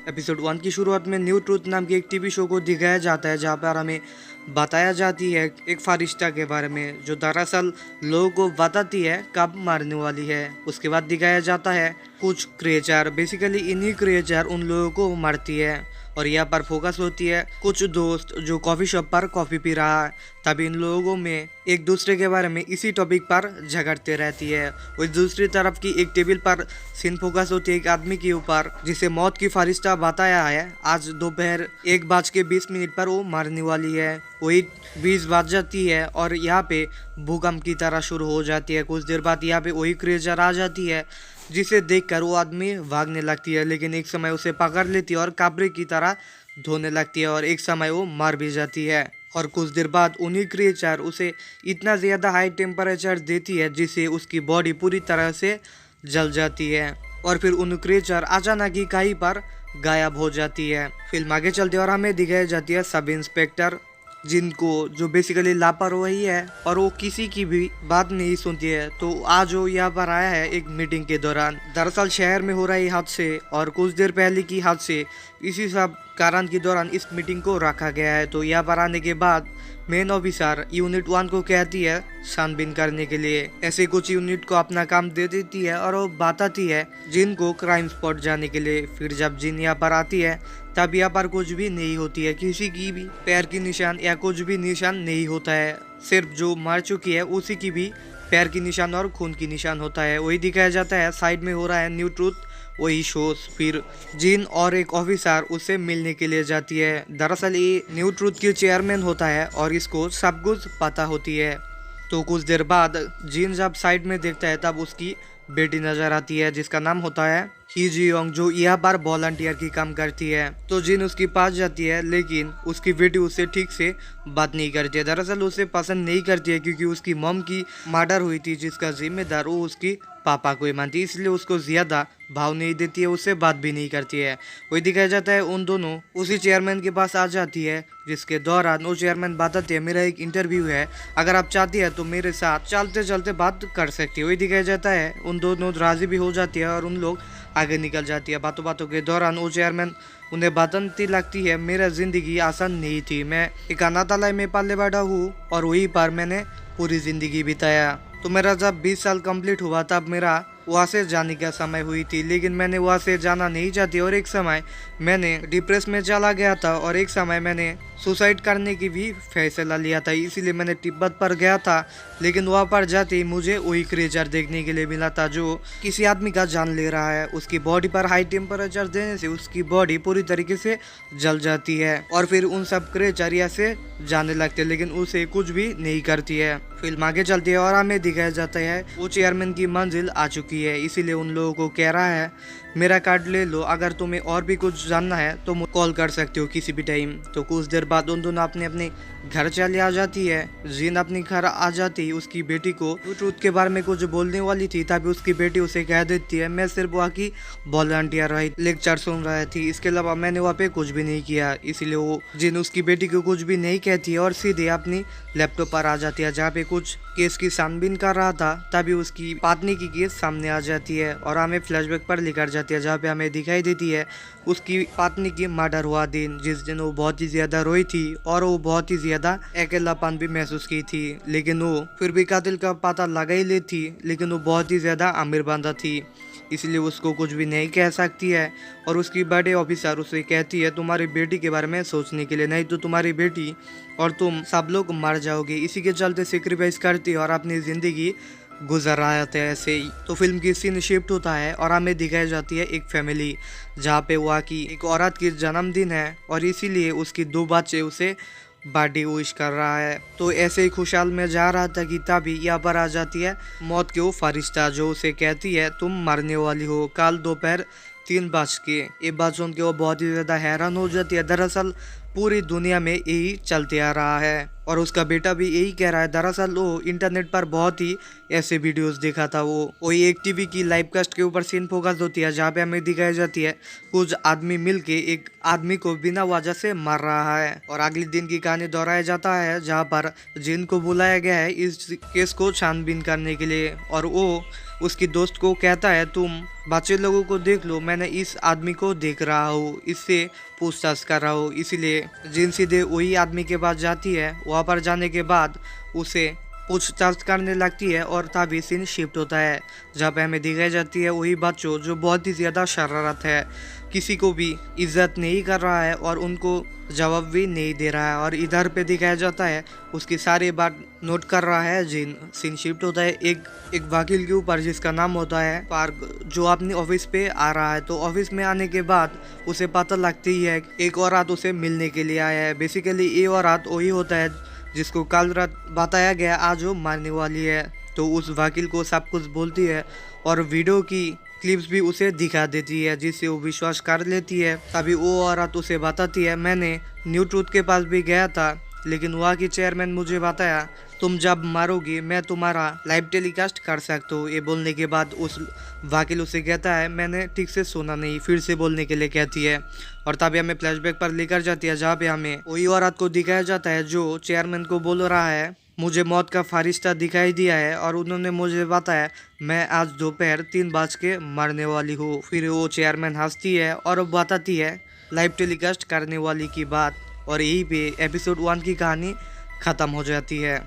Episode 1 की शुरुआत में न्यू ट्रूथ नाम की एक टीवी शो को दिखाया जाता है जहाँ पर हमें बताया जाती है एक फरिश्ता के बारे में जो दरअसल लोगों को बताती है कब मरने वाली है। उसके बाद दिखाया जाता है कुछ क्रिएचर, बेसिकली इन्हीं क्रिएचर उन लोगों को मारती है और यहाँ पर फोकस होती है कुछ दोस्त जो कॉफी शॉप पर कॉफी पी रहा है। तभी इन लोगों में एक दूसरे के बारे में इसी टॉपिक पर झगड़ते रहती है और दूसरी तरफ की एक टेबल पर सीन फोकस होती है एक आदमी के ऊपर जिसे मौत की फरिश्ता बताया है आज दोपहर 1:20 पर वो मरने वाली है। वही 20 बज जाती है और यहाँ पे भूकंप की तरह शुरू हो जाती है। कुछ देर बाद यहाँ पे वही क्रिएचर आ जाती है जिसे देखकर वो आदमी भागने लगती है, लेकिन एक समय उसे पकड़ लेती है और काबरे की तरह धोने लगती है और एक समय वो मर भी जाती है। और कुछ देर बाद उन्हीं क्रिएचर उसे इतना ज़्यादा हाई टेम्परेचर देती है जिससे उसकी बॉडी पूरी तरह से जल जाती है और फिर उन क्रिएचर अचानक ही कहीं पर गायब हो जाती है। फिल्म आगे चलती है और हमें दिखाई जाती है सब इंस्पेक्टर जिनको जो बेसिकली लापरवाही है और वो किसी की भी बात नहीं सुनती है। तो आज वो यहाँ पर आया है एक मीटिंग के दौरान। दरअसल शहर में हो रही हादसे और कुछ देर पहले की हादसे, इसी सब कारण के दौरान इस मीटिंग को रखा गया है। तो यहाँ पर आने के बाद मेन ऑफिसर यूनिट 1 को कहती है छानबीन करने के लिए। ऐसे कुछ यूनिट को अपना काम दे देती है और वो बताती है जिन को क्राइम स्पॉट जाने के लिए। फिर जब जिन यहाँ पर आती है तब यहाँ पर कुछ भी नहीं होती है, किसी की भी पैर की निशान या कुछ भी निशान नहीं होता है। सिर्फ जो मर चुकी है उसी की भी पैर की निशान और खून की निशान होता है। वही दिखाया जाता है साइड में हो रहा है न्यू ट्रूथ वही शोज। फिर जिन और एक ऑफिसर उससे मिलने के लिए जाती है। दरअसल ये न्यू ट्रूथ की चेयरमैन होता है और इसको सब कुछ पता होती है। तो कुछ देर बाद जिन जब साइड में देखता है तब उसकी बेटी नजर आती है जिसका नाम होता है ही जी योंग, जो यहाँ पर वॉलंटियर की काम करती है। तो जिन उसके पास जाती है लेकिन उसकी बेटी उससे ठीक से बात नहीं करती है। दरअसल उसे पसंद नहीं करती है क्योंकि उसकी मॉम की मर्डर हुई थी जिसका जिम्मेदार वो उसकी पापा को ही मानती है, इसलिए उसको ज्यादा भाव नहीं देती है, उससे बात भी नहीं करती है। वही दिखाया जाता है उन दोनों उसी चेयरमैन के पास आ जाती है जिसके दौरान वो चेयरमैन बताती है मेरा एक इंटरव्यू है, अगर आप चाहती है तो मेरे साथ चलते चलते बात कर सकती है। वही दिखाया जाता है उन दोनों राजी भी हो जाती है और उन लोग आगे निकल जाती है। बातों बातों के दौरान वो चेयरमैन उन्हें बताती लगती है मेरा जिंदगी आसान नहीं थी, मैं एक अनाथालय में पाले बड़ा हूँ और वहीं पर मैंने पूरी जिंदगी बिताया। तो मेरा जब 20 साल कंप्लीट हुआ तब मेरा वहाँ से जाने का समय हुई थी, लेकिन मैंने वहाँ से जाना नहीं चाहती और एक समय मैंने डिप्रेस में चला गया था और एक समय मैंने सुसाइड करने की भी फैसला लिया था, इसीलिए मैंने तिब्बत पर गया था। लेकिन वहाँ पर जाते ही मुझे वही क्रिएचर देखने के लिए मिला था जो किसी आदमी का जान ले रहा है। उसकी बॉडी पर हाई टेम्परेचर देने से उसकी बॉडी पूरी तरीके से जल जाती है और फिर उन सब क्रिएचर यहाँ से जाने लगते हैं लेकिन उसे कुछ भी नहीं करती है। फिल्म आगे चलती है और हमें दिखाया जाता है वो चेयरमैन की मंजिल आ चुकी है, इसीलिए उन लोगों को कह रहा है मेरा कार्ड ले लो, अगर तुम्हें और भी कुछ जानना है तो कॉल कर सकते हो किसी भी टाइम। तो कुछ देर बाद उन दोनों अपने अपने घर चले आ जाती है। जिन अपने घर आ जाती उसकी बेटी को ट्रूथ के बारे में कुछ बोलने वाली थी तभी उसकी बेटी उसे कह देती है मैं सिर्फ वहाँ की वॉलंटियर रही, लेक्चर सुन रही थी, इसके अलावा मैंने वहाँ पे कुछ भी नहीं किया। इसीलिए वो जिन उसकी बेटी को कुछ भी नहीं कहती है और सीधे अपनी लैपटॉप पर आ जाती है जहाँ पे कुछ केस की छानबीन कर रहा था। तभी उसकी पत्नी की केस सामने आ जाती है और हमें फ्लैशबैक पर लेकर जाती है जहाँ पे हमें दिखाई देती है उसकी पत्नी की मर्डर हुआ दिन, जिस दिन वो बहुत ही ज्यादा रोई थी और वो बहुत ही ज्यादा अकेलापन भी महसूस की थी। लेकिन वो फिर भी कातिल का पता लगा ही लेती, लेकिन वो बहुत ही ज्यादा अमीर बंदा थी इसलिए उसको कुछ भी नहीं कह सकती है। और उसकी बड़े ऑफिसर उसे कहती है तुम्हारी बेटी के बारे में सोचने के लिए, नहीं तो तुम्हारी बेटी और तुम सब लोग मर जाओगे। इसी के चलते सेक्रीफाइस करती है और अपनी जिंदगी गुजर रहा था ऐसे ही। तो फिल्म की सीन शिफ्ट होता है और हमें दिखाई जाती है एक फैमिली जहाँ पे वहाँ की एक औरत की जन्मदिन है और इसीलिए उसकी 2 बच्चे उसे बर्थडे विश कर रहा है। तो ऐसे ही खुशहाल में जा रहा था कि तभी यहाँ पर आ जाती है मौत के वो फरिश्ता जो उसे कहती है तुम मरने वाली हो कल दोपहर 3 बज के। ये बात सुन के वो बहुत ही ज़्यादा हैरान हो जाती है। दरअसल पूरी दुनिया में यही चलते आ रहा है और उसका बेटा भी यही कह रहा है। दरअसल वो इंटरनेट पर बहुत ही ऐसे वीडियोस देखा था। वो वही एक टीवी की लाइव कास्ट के ऊपर सीन फोकस होती है जहाँ पे हमें दिखाई जाती है कुछ आदमी मिलके एक आदमी को बिना वजह से मार रहा है। और अगले दिन की कहानी दोहराया जाता है जहाँ पर जिन को बुलाया गया है इस केस को छानबीन करने के लिए, और वो उसकी दोस्त को कहता है तुम बच्चे लोगों को देख लो, मैंने इस आदमी को देख रहा हूँ, इससे पूछताछ कर रहा हूँ। इसलिए जिन सीधे वही आदमी के पास जाती है। वहाँ पर जाने के बाद उसे पूछताछ करने लगती है और तभी सीन शिफ्ट होता है जहाँ पे हमें दिखाई जाती है वही बच्चों जो बहुत ही ज़्यादा शरारत है, किसी को भी इज्जत नहीं कर रहा है और उनको जवाब भी नहीं दे रहा है। और इधर पे दिखाया जाता है उसकी सारी बात नोट कर रहा है जिन। सीन शिफ्ट होता है एक वकील के ऊपर जिसका नाम होता है पार्क, जो अपने ऑफिस पे आ रहा है। तो ऑफिस में आने के बाद उसे पता लगती है एक औरत उसे मिलने के लिए आया है। बेसिकली ये औरत वही होता है जिसको कल रात बताया गया आज वो मारने वाली है। तो उस वकील को सब कुछ बोलती है और वीडियो की क्लिप्स भी उसे दिखा देती है जिससे वो विश्वास कर लेती है। तभी वो औरत उसे बताती है मैं न्यू ट्रूथ के पास भी गया था लेकिन वहाँ की चेयरमैन मुझे बताया तुम जब मारोगे मैं तुम्हारा लाइव टेलीकास्ट कर सकता हूँ। ये बोलने के बाद उस वकील उसे कहता है मैंने ठीक से सुना नहीं, फिर से बोलने के लिए कहती है। और तभी हमें फ्लैशबैक पर लेकर जाती है जहाँ पे हमें वही औरत को दिखाया जाता है जो चेयरमैन को बोल रहा है मुझे मौत का फरिश्ता दिखाई दिया है और उन्होंने मुझे बताया मैं आज दोपहर 3 बज के मरने वाली हूँ। फिर वो चेयरमैन हंसती है और बताती है लाइव टेलीकास्ट करने वाली की बात, और यहीं पे एपिसोड 1 की कहानी खत्म हो जाती है।